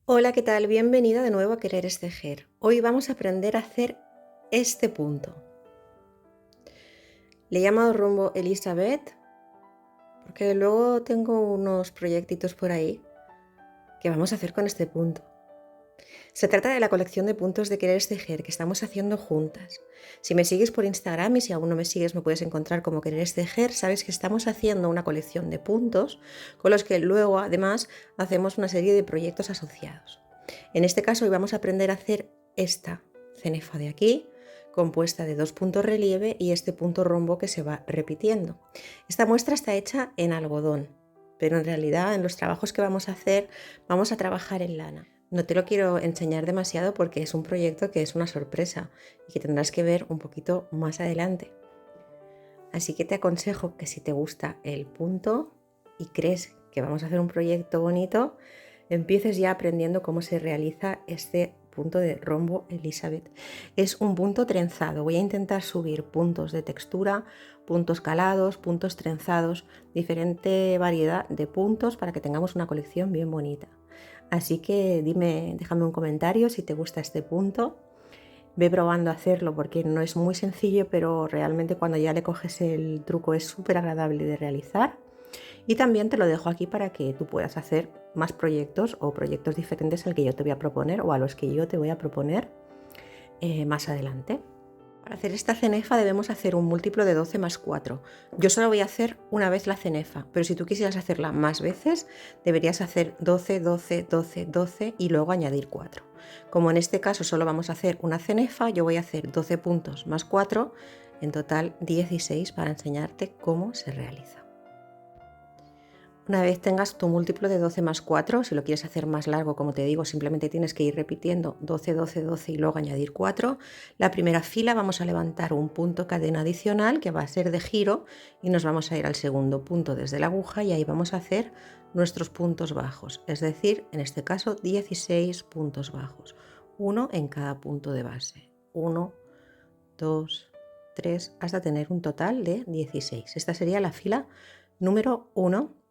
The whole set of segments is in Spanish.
Hola, ¿qué tal? Bienvenida de nuevo a Querer es Tejer. Hoy vamos a aprender a hacer este punto. Le he llamado rumbo Elizabeth porque luego tengo unos proyectitos por ahí que vamos a hacer con este punto. Se trata de la colección de puntos de Querer es Tejer que estamos haciendo juntas. Si me sigues por Instagram y si aún no me sigues me puedes encontrar como Querer es Tejer, sabes que estamos haciendo una colección de puntos con los que luego además hacemos una serie de proyectos asociados. En este caso hoy vamos a aprender a hacer esta cenefa de aquí, compuesta de 2 puntos relieve y este punto rombo que se va repitiendo. Esta muestra está hecha en algodón, pero en realidad en los trabajos que vamos a hacer vamos a trabajar en lana. No te lo quiero enseñar demasiado porque es un proyecto que es una sorpresa y que tendrás que ver un poquito más adelante. Así que te aconsejo que si te gusta el punto y crees que vamos a hacer un proyecto bonito, empieces ya aprendiendo cómo se realiza este punto de rombo Elizabeth. Es un punto trenzado. Voy a intentar subir puntos de textura, puntos calados, puntos trenzados, diferente variedad de puntos para que tengamos una colección bien bonita. Así que déjame un comentario si te gusta este punto. Ve probando a hacerlo porque no es muy sencillo, pero realmente cuando ya le coges el truco es súper agradable de realizar. Y también te lo dejo aquí para que tú puedas hacer más proyectos o proyectos diferentes al que yo te voy a proponer o a los que yo te voy a proponer más adelante. Para hacer esta cenefa debemos hacer un múltiplo de 12 más 4. Yo solo voy a hacer una vez la cenefa, pero si tú quisieras hacerla más veces, deberías hacer 12, 12, 12, 12 y luego añadir 4. Como en este caso solo vamos a hacer una cenefa, yo voy a hacer 12 puntos más 4, en total 16 para enseñarte cómo se realiza. Una vez tengas tu múltiplo de 12 más 4, si lo quieres hacer más largo, como te digo, simplemente tienes que ir repitiendo 12, 12, 12 y luego añadir 4. La primera fila vamos a levantar un punto cadena adicional que va a ser de giro y nos vamos a ir al segundo punto desde la aguja y ahí vamos a hacer nuestros puntos bajos, es decir, en este caso 16 puntos bajos, uno en cada punto de base. 1, 2, 3, hasta tener un total de 16. Esta sería la fila número 1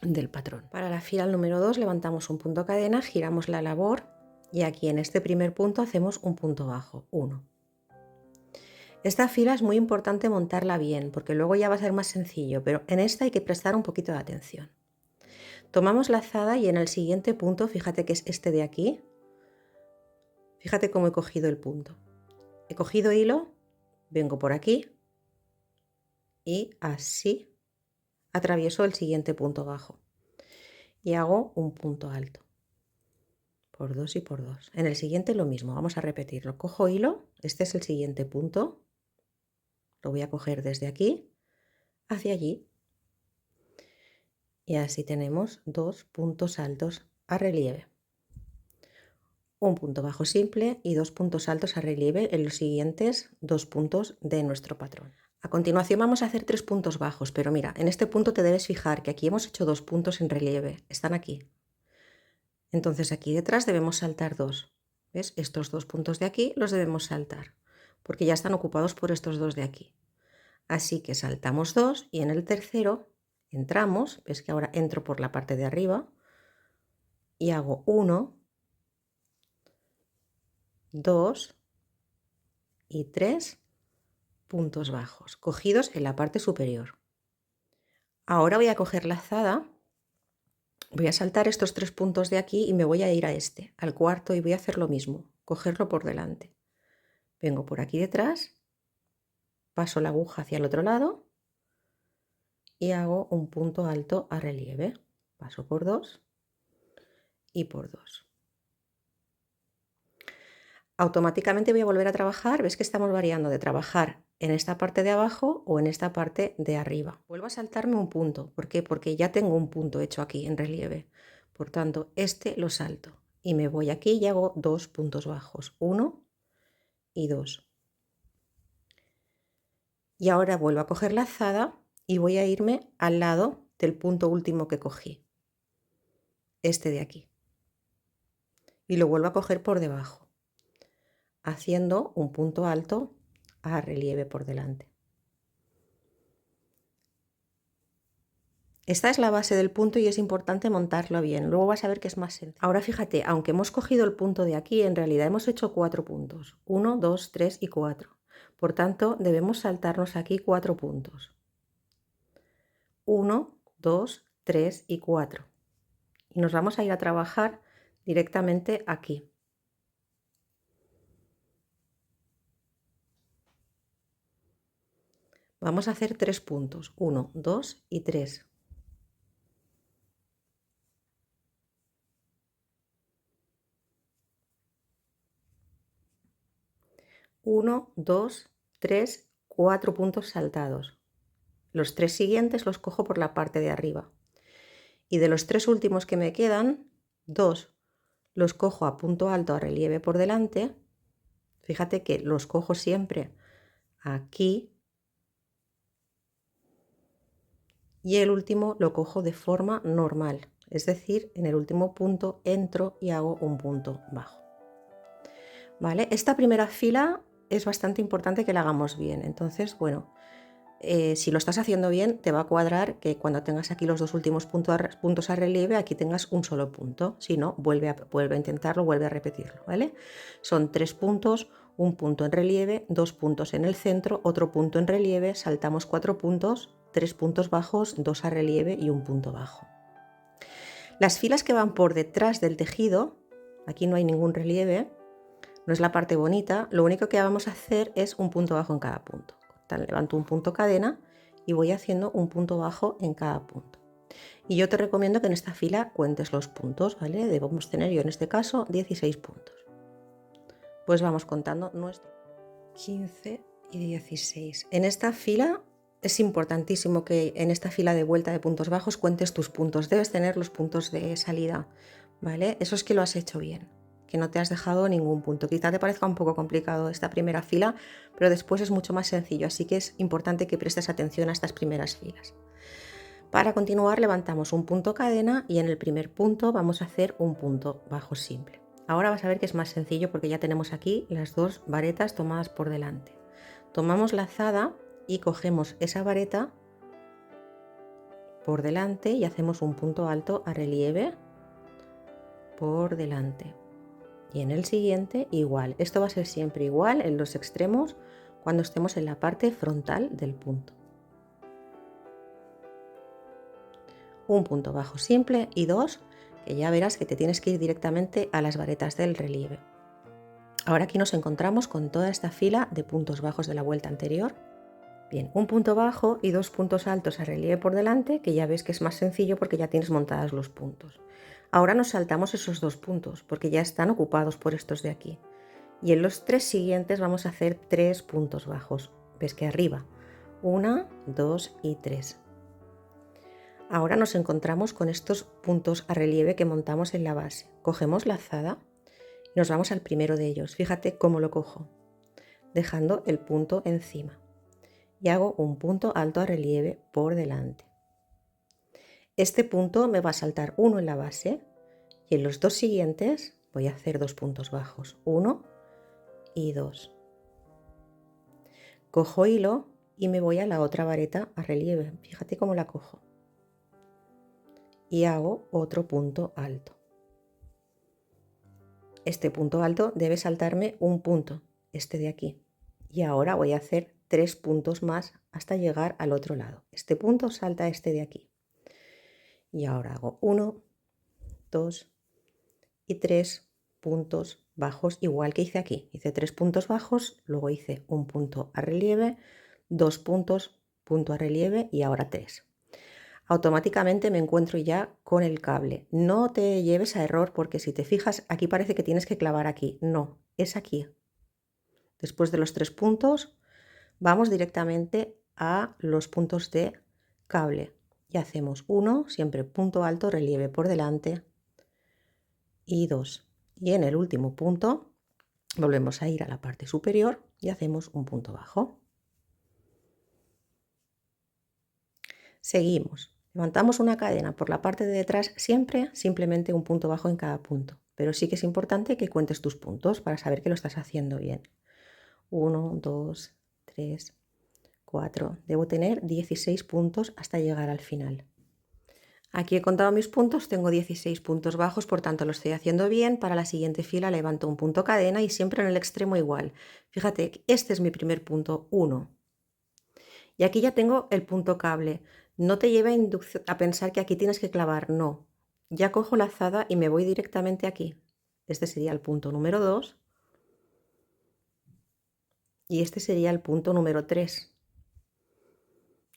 del patrón. Para la fila número 2 levantamos un punto cadena, giramos la labor y aquí en este primer punto hacemos un punto bajo, 1. Esta fila es muy importante montarla bien porque luego ya va a ser más sencillo, pero en esta hay que prestar un poquito de atención. Tomamos la lazada y en el siguiente punto, fíjate que es este de aquí, fíjate cómo he cogido el punto. He cogido hilo, vengo por aquí y así atravieso el siguiente punto bajo y hago un punto alto. Por 2 y por 2. En el siguiente lo mismo, vamos a repetirlo. Cojo hilo, este es el siguiente punto, lo voy a coger desde aquí hacia allí y así tenemos 2 puntos altos a relieve. Un punto bajo simple y 2 puntos altos a relieve en los siguientes 2 puntos de nuestro patrón. A continuación vamos a hacer 3 puntos bajos, pero mira, en este punto te debes fijar que aquí hemos hecho 2 puntos en relieve, están aquí. Entonces aquí detrás debemos saltar 2. ¿Ves? Estos 2 puntos de aquí los debemos saltar, porque ya están ocupados por estos 2 de aquí. Así que saltamos 2 y en el tercero entramos, ves que ahora entro por la parte de arriba y hago 1, 2 y 3 puntos bajos, cogidos en la parte superior. Ahora voy a coger la lazada, voy a saltar estos 3 puntos de aquí y me voy a ir a este, al cuarto, y voy a hacer lo mismo, cogerlo por delante. Vengo por aquí detrás, paso la aguja hacia el otro lado y hago un punto alto a relieve. Paso por 2 y por 2. Automáticamente voy a volver a trabajar. Ves que estamos variando de trabajar en esta parte de abajo o en esta parte de arriba. Vuelvo a saltarme un punto. ¿Por qué? Porque ya tengo un punto hecho aquí en relieve. Por tanto, este lo salto y me voy aquí y hago 2 puntos bajos, 1 y 2. Y ahora vuelvo a coger la lazada y voy a irme al lado del punto último que cogí, este de aquí, y lo vuelvo a coger por debajo, haciendo un punto alto a relieve por delante. Esta es la base del punto y es importante montarlo bien. Luego vas a ver que es más sencillo. Ahora fíjate, aunque hemos cogido el punto de aquí, en realidad hemos hecho 4 puntos. 1, 2, 3 y 4. Por tanto, debemos saltarnos aquí 4 puntos. 1, 2, 3 y 4. Y nos vamos a ir a trabajar directamente aquí. Vamos a hacer 3 puntos. 1, 2 y 3. 1, 2, 3, 4 puntos saltados. Los 3 siguientes los cojo por la parte de arriba. Y de los 3 últimos que me quedan, 2 los cojo a punto alto a relieve por delante. Fíjate que los cojo siempre aquí. Y el último lo cojo de forma normal. Es decir, en el último punto entro y hago un punto bajo. ¿Vale? Esta primera fila es bastante importante que la hagamos bien. Entonces, bueno, si lo estás haciendo bien, te va a cuadrar que cuando tengas aquí los dos últimos puntos a relieve, aquí tengas un solo punto. Si no, vuelve a intentarlo, vuelve a repetirlo, ¿vale? Son 3 puntos, un punto en relieve, 2 puntos en el centro, otro punto en relieve, saltamos 4 puntos, 3 puntos bajos, 2 a relieve y un punto bajo. Las filas que van por detrás del tejido, aquí no hay ningún relieve, no es la parte bonita, lo único que vamos a hacer es un punto bajo en cada punto. Levanto un punto cadena y voy haciendo un punto bajo en cada punto. Y yo te recomiendo que en esta fila cuentes los puntos, ¿vale? Debemos tener, yo en este caso, 16 puntos. Pues vamos contando nuestro 15 y 16. En esta fila es importantísimo que en esta fila de vuelta de puntos bajos cuentes tus puntos. Debes tener los puntos de salida, ¿vale? Eso es que lo has hecho bien, que no te has dejado ningún punto. Quizá te parezca un poco complicado esta primera fila, pero después es mucho más sencillo, así que es importante que prestes atención a estas primeras filas. Para continuar levantamos un punto cadena y en el primer punto vamos a hacer un punto bajo simple. Ahora vas a ver que es más sencillo porque ya tenemos aquí las dos varetas tomadas por delante. Tomamos la lazada y cogemos esa vareta por delante y hacemos un punto alto a relieve por delante. Y en el siguiente igual. Esto va a ser siempre igual en los extremos cuando estemos en la parte frontal del punto. Un punto bajo simple y 2, que ya verás que te tienes que ir directamente a las varetas del relieve. Ahora aquí nos encontramos con toda esta fila de puntos bajos de la vuelta anterior. Bien, un punto bajo y 2 puntos altos a relieve por delante, que ya ves que es más sencillo porque ya tienes montados los puntos. Ahora nos saltamos esos 2 puntos porque ya están ocupados por estos de aquí. Y en los 3 siguientes vamos a hacer 3 puntos bajos. Ves que arriba, 1, 2 y 3. Ahora nos encontramos con estos puntos a relieve que montamos en la base. Cogemos la lazada y nos vamos al primero de ellos. Fíjate cómo lo cojo, dejando el punto encima. Y hago un punto alto a relieve por delante. Este punto me va a saltar uno en la base y en los 2 siguientes voy a hacer 2 puntos bajos, 1 y 2. Cojo hilo y me voy a la otra vareta a relieve. Fíjate cómo la cojo. Y hago otro punto alto. Este punto alto debe saltarme un punto, este de aquí. Y ahora voy a hacer 3 puntos más hasta llegar al otro lado. Este punto salta este de aquí. Y ahora hago 1, 2 y 3 puntos bajos, igual que hice aquí. Hice 3 puntos bajos, luego hice un punto a relieve, 2 puntos, punto a relieve y ahora 3. Automáticamente me encuentro ya con el cable. No te lleves a error porque si te fijas, aquí parece que tienes que clavar aquí. No, es aquí. Después de los 3 puntos, vamos directamente a los puntos de cable. Y hacemos 1, siempre punto alto, relieve por delante, y 2. Y en el último punto, volvemos a ir a la parte superior y hacemos un punto bajo. Seguimos. Levantamos una cadena por la parte de detrás, siempre simplemente un punto bajo en cada punto, pero sí que es importante que cuentes tus puntos para saber que lo estás haciendo bien. 1, 2, 3, 4. Debo tener 16 puntos hasta llegar al final. Aquí he contado mis puntos, tengo 16 puntos bajos, por tanto lo estoy haciendo bien. Para la siguiente fila levanto un punto cadena y siempre en el extremo igual. Fíjate, este es mi primer punto, 1. Y aquí ya tengo el punto cable. No te lleve a pensar que aquí tienes que clavar, no. Ya cojo la lazada y me voy directamente aquí. Este sería el punto número 2 y este sería el punto número 3.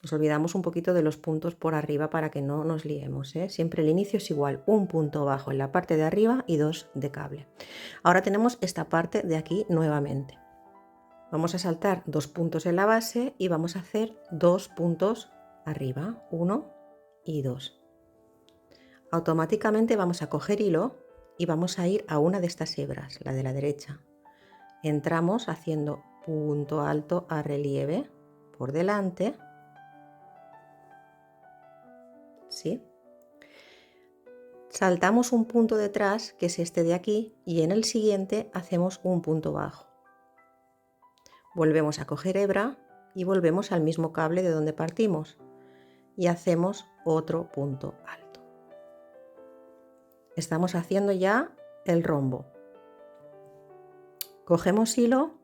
Nos olvidamos un poquito de los puntos por arriba para que no nos liemos, ¿eh? Siempre el inicio es igual, un punto bajo en la parte de arriba y 2 de cable. Ahora tenemos esta parte de aquí nuevamente. Vamos a saltar 2 puntos en la base y vamos a hacer 2 puntos arriba, 1 y 2. Automáticamente vamos a coger hilo y vamos a ir a una de estas hebras, la de la derecha. Entramos haciendo punto alto a relieve por delante, ¿sí? Saltamos un punto detrás, que es este de aquí, y en el siguiente hacemos un punto bajo. Volvemos a coger hebra y volvemos al mismo cable de donde partimos y hacemos otro punto alto. Estamos haciendo ya el rombo. Cogemos hilo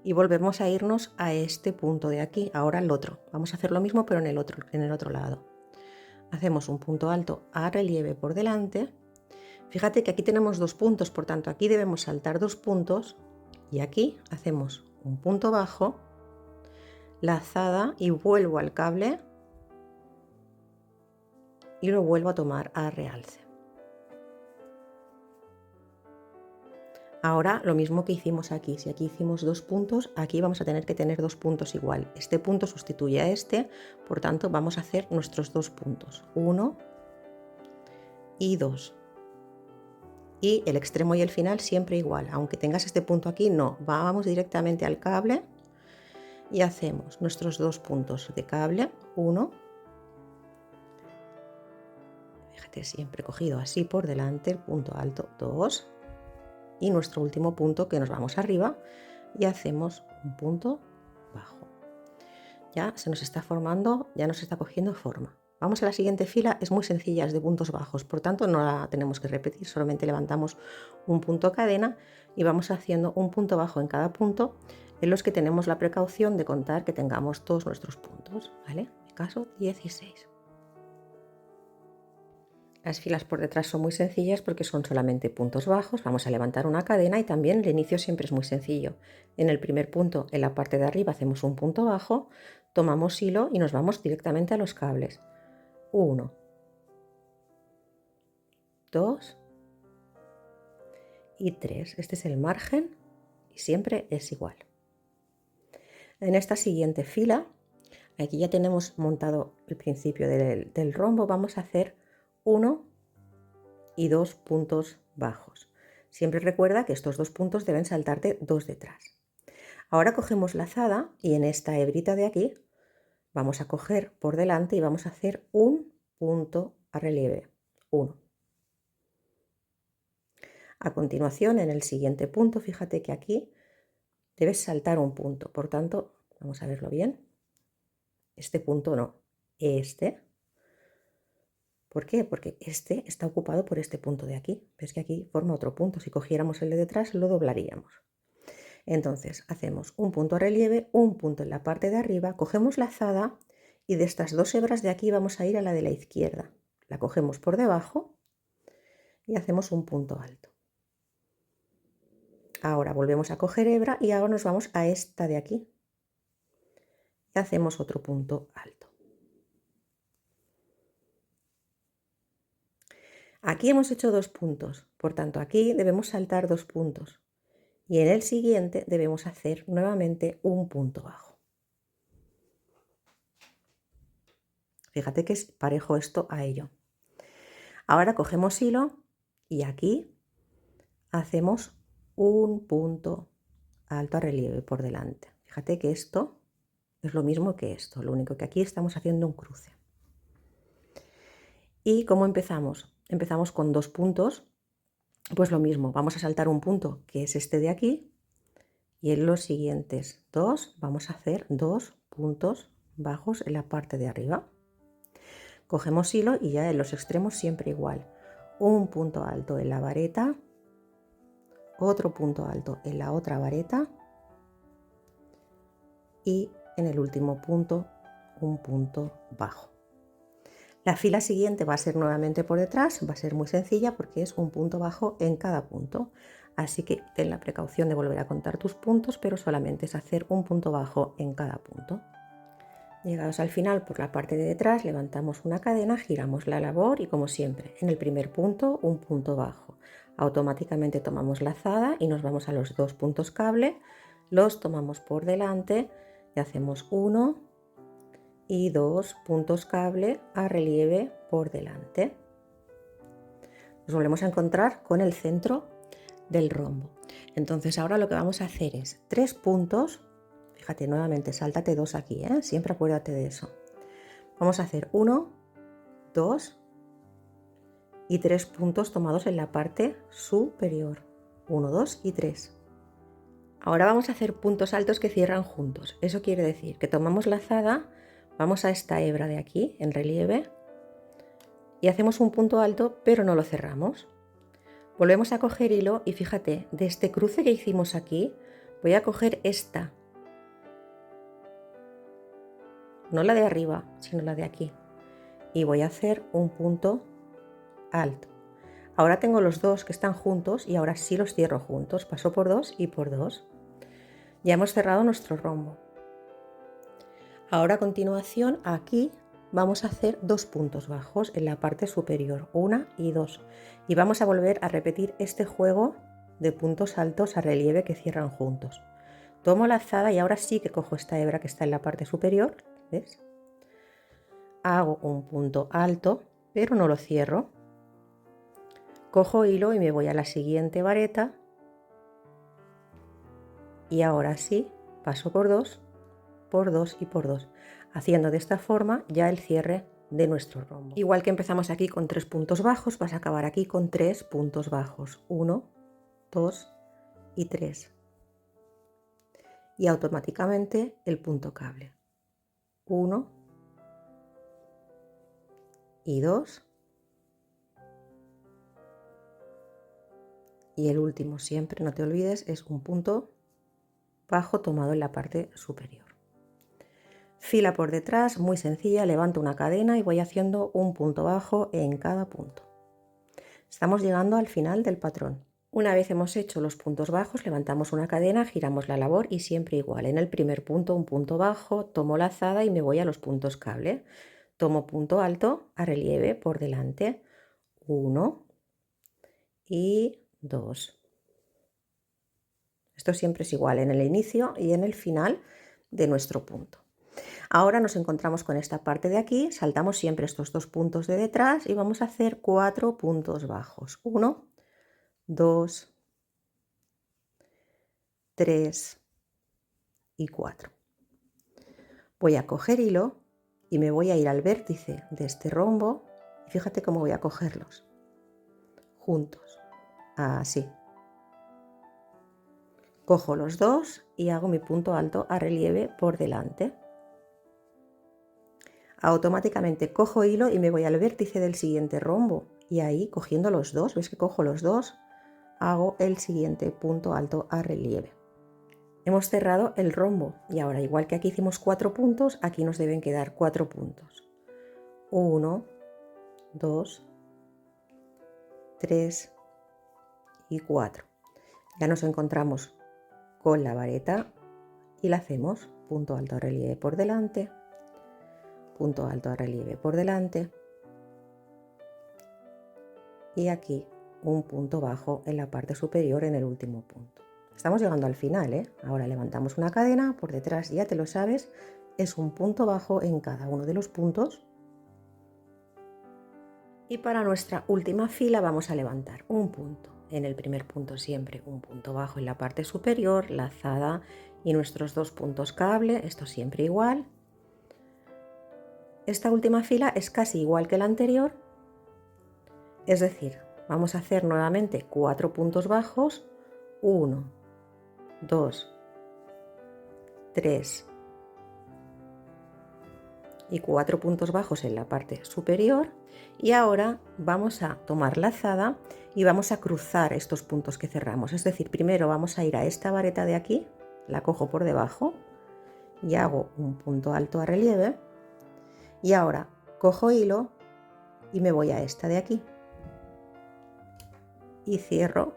y volvemos a irnos a este punto de aquí, ahora el otro. Vamos a hacer lo mismo pero en el otro lado. Hacemos un punto alto a relieve por delante. Fíjate que aquí tenemos 2 puntos, por tanto aquí debemos saltar 2 puntos y aquí hacemos un punto bajo, lazada y vuelvo al cable y lo vuelvo a tomar a realce. Ahora lo mismo que hicimos aquí, si aquí hicimos 2 puntos, aquí vamos a tener que tener 2 puntos igual. Este punto sustituye a este, por tanto vamos a hacer nuestros 2 puntos, 1 y 2. Y el extremo y el final siempre igual, aunque tengas este punto aquí, no, vamos directamente al cable y hacemos nuestros 2 puntos de cable, 1, fíjate siempre cogido así por delante, el punto alto, 2, y nuestro último punto que nos vamos arriba y hacemos un punto bajo. Ya se nos está formando, ya nos está cogiendo forma. Vamos a la siguiente fila, es muy sencilla, es de puntos bajos, por tanto no la tenemos que repetir, solamente levantamos un punto cadena y vamos haciendo un punto bajo en cada punto en los que tenemos la precaución de contar que tengamos todos nuestros puntos, ¿vale? En mi caso 16. Las filas por detrás son muy sencillas porque son solamente puntos bajos, vamos a levantar una cadena y también el inicio siempre es muy sencillo. En el primer punto, en la parte de arriba, hacemos un punto bajo, tomamos hilo y nos vamos directamente a los cables. 1, 2 y 3. Este es el margen y siempre es igual. En esta siguiente fila, aquí ya tenemos montado el principio del rombo, vamos a hacer 1 y 2 puntos bajos. Siempre recuerda que estos 2 puntos deben saltarte 2 detrás. Ahora cogemos lazada y en esta hebrita de aquí vamos a coger por delante y vamos a hacer un punto a relieve, 1. A continuación, en el siguiente punto, fíjate que aquí debes saltar un punto, por tanto, vamos a verlo bien. Este punto no, este. ¿Por qué? Porque este está ocupado por este punto de aquí. ¿Ves que aquí forma otro punto? Si cogiéramos el de detrás, lo doblaríamos. Entonces, hacemos un punto a relieve, un punto en la parte de arriba, cogemos lazada y de estas 2 hebras de aquí vamos a ir a la de la izquierda. La cogemos por debajo y hacemos un punto alto. Ahora volvemos a coger hebra y ahora nos vamos a esta de aquí. Y hacemos otro punto alto. Aquí hemos hecho 2 puntos, por tanto aquí debemos saltar 2 puntos. Y en el siguiente debemos hacer nuevamente un punto bajo. Fíjate que es parejo esto a ello. Ahora cogemos hilo y aquí hacemos un punto alto a relieve por delante. Fíjate que esto es lo mismo que esto, lo único que aquí estamos haciendo un cruce. ¿Y cómo empezamos? Empezamos con 2 puntos, pues lo mismo, vamos a saltar un punto que es este de aquí y en los siguientes 2 vamos a hacer 2 puntos bajos en la parte de arriba. Cogemos hilo y ya en los extremos siempre igual. Un punto alto en la vareta, otro punto alto en la otra vareta y en el último punto un punto bajo. La fila siguiente va a ser nuevamente por detrás, va a ser muy sencilla porque es un punto bajo en cada punto. Así que ten la precaución de volver a contar tus puntos, pero solamente es hacer un punto bajo en cada punto. Llegados al final, por la parte de detrás, levantamos una cadena, giramos la labor y, como siempre, en el primer punto un punto bajo. Automáticamente tomamos lazada y nos vamos a los dos puntos cable, los tomamos por delante y hacemos 1 y 2 puntos cable a relieve por delante. Nos volvemos a encontrar con el centro del rombo. Entonces ahora lo que vamos a hacer es 3 puntos. Fíjate, nuevamente, sáltate 2 aquí, siempre acuérdate de eso. Vamos a hacer 1, 2 y 3 puntos tomados en la parte superior. 1, 2 y 3. Ahora vamos a hacer puntos altos que cierran juntos. Eso quiere decir que tomamos lazada, vamos a esta hebra de aquí, en relieve, y hacemos un punto alto, pero no lo cerramos. Volvemos a coger hilo y fíjate, de este cruce que hicimos aquí, voy a coger esta. No la de arriba, sino la de aquí. Y voy a hacer un punto alto. Ahora tengo los dos que están juntos y ahora sí los cierro juntos. Paso por 2 y por 2. Ya hemos cerrado nuestro rombo. Ahora a continuación aquí vamos a hacer 2 puntos bajos en la parte superior, 1 y 2. Y vamos a volver a repetir este juego de puntos altos a relieve que cierran juntos. Tomo lazada y ahora sí que cojo esta hebra que está en la parte superior, ¿ves? Hago un punto alto, pero no lo cierro. Cojo hilo y me voy a la siguiente vareta. Y ahora sí, paso por 2 y por 2, haciendo de esta forma ya el cierre de nuestro rombo. Igual que empezamos aquí con 3 puntos bajos, vas a acabar aquí con 3 puntos bajos. 1, 2 y 3. Y automáticamente el punto cable. 1 y 2. Y el último siempre, no te olvides, es un punto bajo tomado en la parte superior. Fila por detrás, muy sencilla, levanto una cadena y voy haciendo un punto bajo en cada punto. Estamos llegando al final del patrón. Una vez hemos hecho los puntos bajos, levantamos una cadena, giramos la labor y siempre igual. En el primer punto un punto bajo, tomo lazada y me voy a los puntos cable. Tomo punto alto a relieve por delante, 1 y 2. Esto siempre es igual en el inicio y en el final de nuestro punto. Ahora nos encontramos con esta parte de aquí, saltamos siempre estos 2 puntos de detrás y vamos a hacer 4 puntos bajos. 1, 2, 3 y 4. Voy a coger hilo y me voy a ir al vértice de este rombo y fíjate cómo voy a cogerlos juntos, así. Cojo los dos y hago mi punto alto a relieve por delante. Automáticamente cojo hilo y me voy al vértice del siguiente rombo y ahí, cogiendo los dos, ves que cojo los dos, hago el siguiente punto alto a relieve. Hemos cerrado el rombo y ahora, igual que aquí hicimos 4 puntos, aquí nos deben quedar 4 puntos. 1, 2, 3 y 4. Ya nos encontramos con la vareta y la hacemos punto alto a relieve por delante, punto alto a relieve por delante y aquí un punto bajo en la parte superior en el último punto. Estamos llegando al final, Ahora levantamos una cadena por detrás, ya te lo sabes, es un punto bajo en cada uno de los puntos. Y para nuestra última fila vamos a levantar un punto. En el primer punto siempre un punto bajo en la parte superior, lazada y nuestros 2 puntos cable, esto siempre igual. Esta última fila es casi igual que la anterior, es decir, vamos a hacer nuevamente 4 puntos bajos, 1, 2, 3, y 4 puntos bajos en la parte superior. Y ahora vamos a tomar lazada y vamos a cruzar estos puntos que cerramos. Es decir, primero vamos a ir a esta vareta de aquí, la cojo por debajo y hago un punto alto a relieve. Y ahora cojo hilo y me voy a esta de aquí y cierro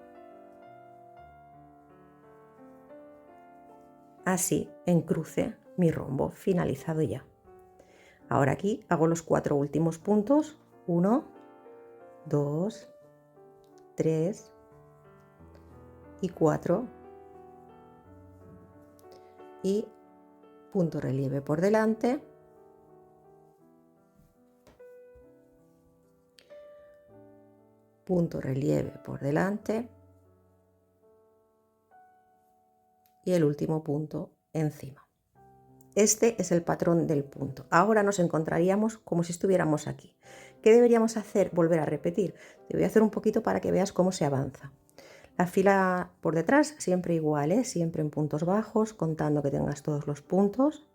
así en cruce mi rombo finalizado ya. Ahora aquí hago los 4 últimos puntos, 1, 2, 3 y 4 y punto relieve por delante, punto relieve por delante y el último punto encima. Este es el patrón del punto. Ahora nos encontraríamos como si estuviéramos aquí. ¿Qué deberíamos hacer? Volver a repetir. Te voy a hacer un poquito para que veas cómo se avanza. La fila por detrás siempre igual, ¿eh? Siempre en puntos bajos, contando que tengas todos los puntos.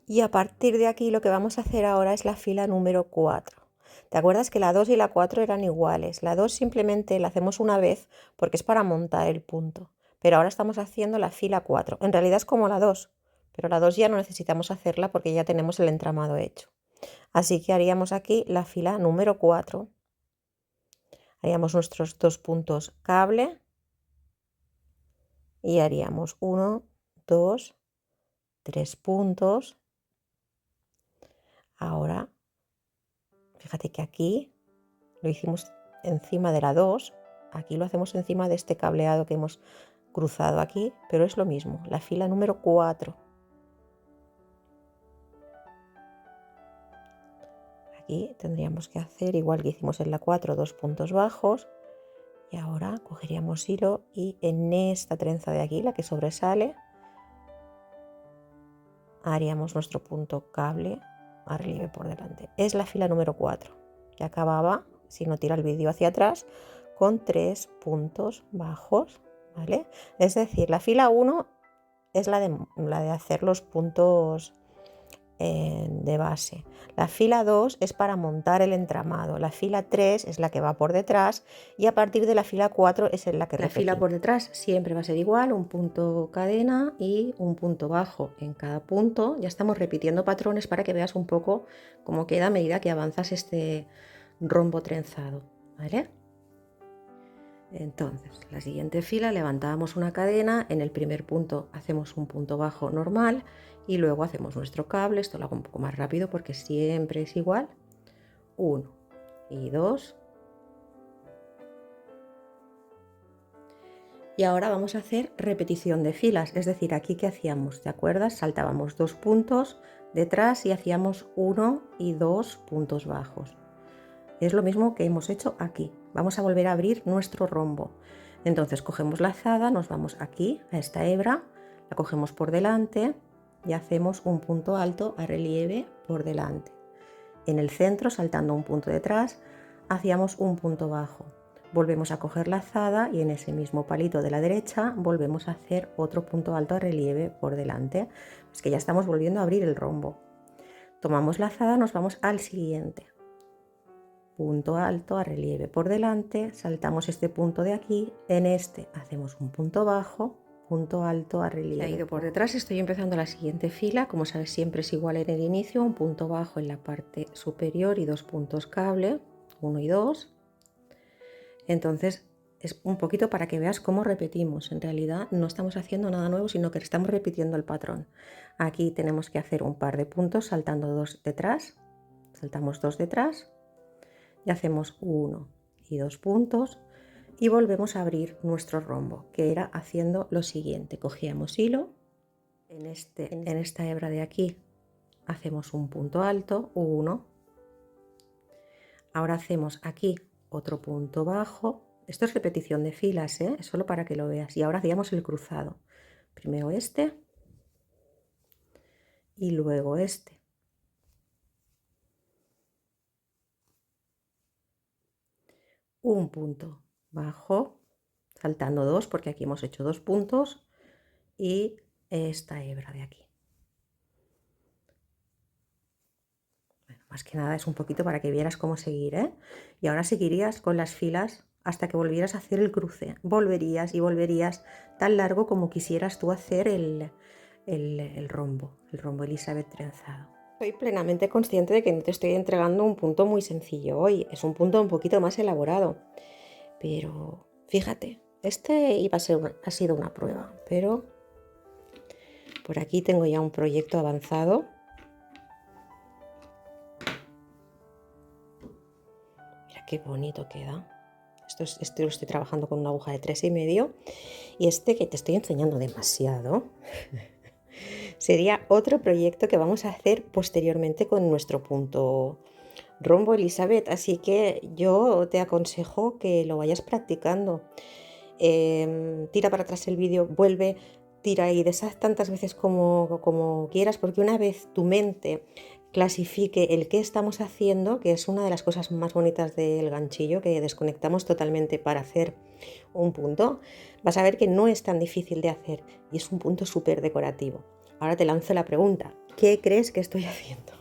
Y a partir de aquí lo que vamos a hacer ahora es la fila número 4. ¿Te acuerdas que la 2 y la 4 eran iguales? La 2 simplemente la hacemos una vez porque es para montar el punto. Pero ahora estamos haciendo la fila 4. En realidad es como la 2, pero la 2 ya no necesitamos hacerla porque ya tenemos el entramado hecho. Así que haríamos aquí la fila número 4. Haríamos nuestros 2 puntos cable y haríamos 1, 2, 3 puntos. Ahora, fíjate que aquí lo hicimos encima de la 2, aquí lo hacemos encima de este cableado que hemos cruzado aquí, pero es lo mismo, la fila número 4. Aquí tendríamos que hacer igual que hicimos en la 4, 2 puntos bajos. Y ahora cogeríamos hilo y en esta trenza de aquí, la que sobresale, haríamos nuestro punto cable a relieve por delante. Es la fila número 4, que acababa, si no tira el vídeo hacia atrás, con 3 puntos bajos, ¿vale? Es decir, la fila 1 es la de hacer los puntos de base. La fila 2 es para montar el entramado. La fila 3 es la que va por detrás y a partir de la fila 4 es en la que repetimos. La fila por detrás siempre va a ser igual, un punto cadena y un punto bajo en cada punto. Ya estamos repitiendo patrones para que veas un poco cómo queda a medida que avanzas este rombo trenzado, ¿vale? Entonces, la siguiente fila levantamos una cadena, en el primer punto hacemos un punto bajo normal y luego hacemos nuestro cable. Esto lo hago un poco más rápido porque siempre es igual. 1 y 2. Y ahora vamos a hacer repetición de filas, es decir, aquí ¿qué hacíamos? ¿Te acuerdas? Saltábamos 2 puntos detrás y hacíamos 1 y 2 puntos bajos. Es lo mismo que hemos hecho aquí. Vamos a volver a abrir nuestro rombo. Entonces cogemos la lazada, nos vamos aquí a esta hebra, la cogemos por delante y hacemos un punto alto a relieve por delante. En el centro, saltando un punto detrás, hacíamos un punto bajo. Volvemos a coger la lazada y en ese mismo palito de la derecha volvemos a hacer otro punto alto a relieve por delante. Es que ya estamos volviendo a abrir el rombo. Tomamos la lazada, nos vamos al siguiente. Punto alto a relieve por delante, saltamos este punto de aquí, en este hacemos un punto bajo, punto alto a relieve. He ido por detrás, estoy empezando la siguiente fila, como sabes siempre es igual en el inicio, un punto bajo en la parte superior y 2 puntos cable, 1 y 2. Entonces es un poquito para que veas cómo repetimos, en realidad no estamos haciendo nada nuevo, sino que estamos repitiendo el patrón. Aquí tenemos que hacer un par de puntos saltando 2 detrás, saltamos 2 detrás, y hacemos 1 y 2 puntos y volvemos a abrir nuestro rombo, que era haciendo lo siguiente. Cogíamos hilo, en esta hebra de aquí hacemos un punto alto, 1. Ahora hacemos aquí otro punto bajo. Esto es repetición de filas, ¿eh? Es solo para que lo veas. Y ahora hacíamos el cruzado. Primero este y luego este. Un punto bajo, saltando 2 porque aquí hemos hecho 2 puntos y esta hebra de aquí. más que nada es un poquito para que vieras cómo seguir, ¿eh? Y ahora seguirías con las filas hasta que volvieras a hacer el cruce. Volverías y volverías tan largo como quisieras tú hacer el rombo Elizabeth trenzado. Soy plenamente consciente de que no te estoy entregando un punto muy sencillo hoy, es un punto un poquito más elaborado. Pero fíjate, ha sido una prueba, pero por aquí tengo ya un proyecto avanzado. Mira qué bonito queda. Este lo estoy trabajando con una aguja de 3,5 y este que te estoy enseñando demasiado sería otro proyecto que vamos a hacer posteriormente con nuestro punto rombo Elizabeth, así que yo te aconsejo que lo vayas practicando. Tira para atrás el vídeo, vuelve, tira y deshaz tantas veces como quieras, porque una vez tu mente clasifique el que estamos haciendo, que es una de las cosas más bonitas del ganchillo, que desconectamos totalmente para hacer un punto, vas a ver que no es tan difícil de hacer y es un punto súper decorativo. Ahora te lanzo la pregunta, ¿qué crees que estoy haciendo?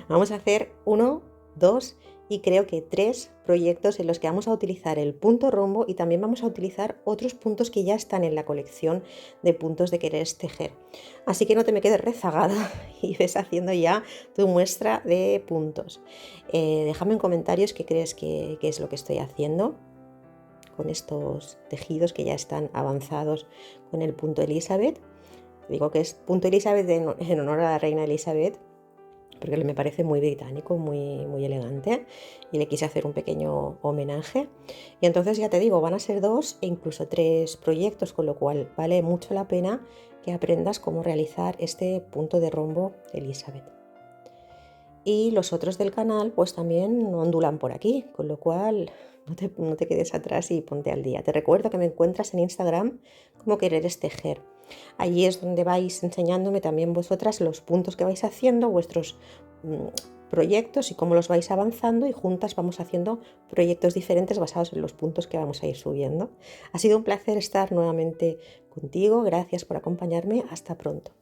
Vamos a hacer 1, 2 y creo que 3 proyectos en los que vamos a utilizar el punto rombo y también vamos a utilizar otros puntos que ya están en la colección de puntos de querer tejer. Así que no te me quedes rezagada y ves haciendo ya tu muestra de puntos. Déjame en comentarios qué crees que es lo que estoy haciendo con estos tejidos que ya están avanzados con el punto Elizabeth. Digo que es punto Elizabeth en honor a la reina Elizabeth, porque me parece muy británico, muy elegante, y le quise hacer un pequeño homenaje. Y entonces ya te digo, van a ser 2 e incluso 3 proyectos, con lo cual vale mucho la pena que aprendas cómo realizar este punto de rombo Elizabeth. Y los otros del canal pues también ondulan por aquí, con lo cual no te quedes atrás y ponte al día. Te recuerdo que me encuentras en Instagram como Quereres Tejer. Allí es donde vais enseñándome también vosotras los puntos que vais haciendo, vuestros proyectos y cómo los vais avanzando, y juntas vamos haciendo proyectos diferentes basados en los puntos que vamos a ir subiendo. Ha sido un placer estar nuevamente contigo, gracias por acompañarme, hasta pronto.